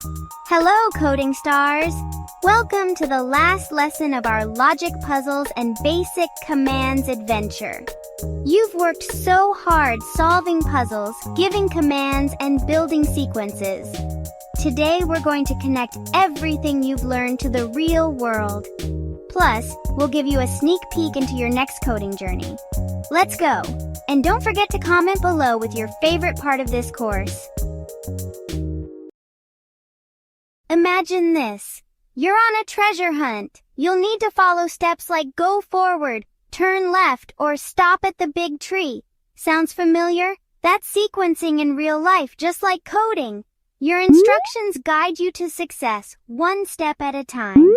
Hello, coding stars! Welcome to the last lesson of our logic puzzles and basic commands adventure. You've worked so hard solving puzzles, giving commands, and building sequences. Today we're going to connect everything you've learned to the real world. Plus, we'll give you a sneak peek into your next coding journey. Let's go! And don't forget to comment below with your favorite part of this course. Imagine this. You're on a treasure hunt. You'll need to follow steps like go forward, turn left, or stop at the big tree. Sounds familiar? That's sequencing in real life, just like coding. Your instructions guide you to success, one step at a time.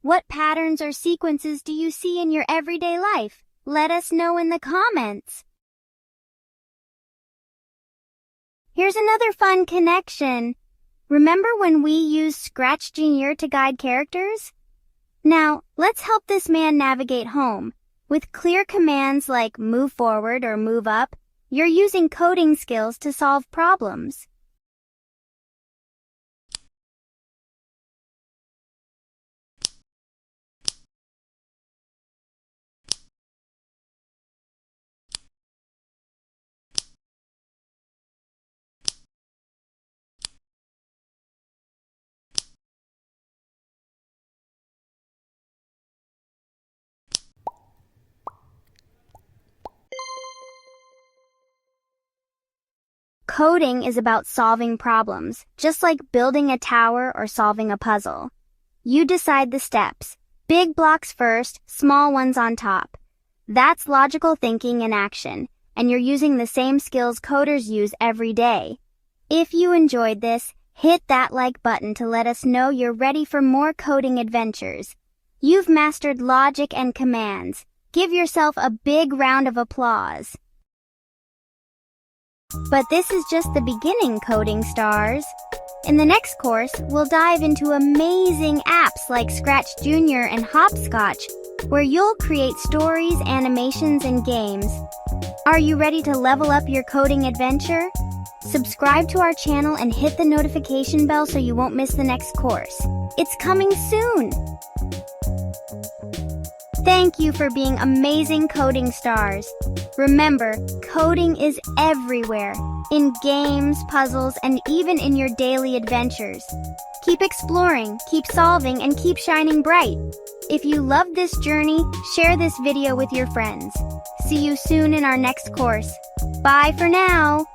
What patterns or sequences do you see in your everyday life? Let us know in the comments. Here's another fun connection. Remember when we used Scratch Jr. to guide characters? Now, let's help this man navigate home. With clear commands like move forward or move up, you're using coding skills to solve problems. Coding is about solving problems, just like building a tower or solving a puzzle. You decide the steps. Big blocks first, small ones on top. That's logical thinking in action, and you're using the same skills coders use every day. If you enjoyed this, hit that like button to let us know you're ready for more coding adventures. You've mastered logic and commands. Give yourself a big round of applause. But this is just the beginning, coding stars. In the next course, we'll dive into amazing apps like Scratch Jr. and Hopscotch, where you'll create stories, animations, and games. Are you ready to level up your coding adventure? Subscribe to our channel and hit the notification bell so you won't miss the next course. It's coming soon! Thank you for being amazing coding stars. Remember, coding is everywhere, in games, puzzles, and even in your daily adventures. Keep exploring, keep solving, and keep shining bright. If you loved this journey, share this video with your friends. See you soon in our next course. Bye for now!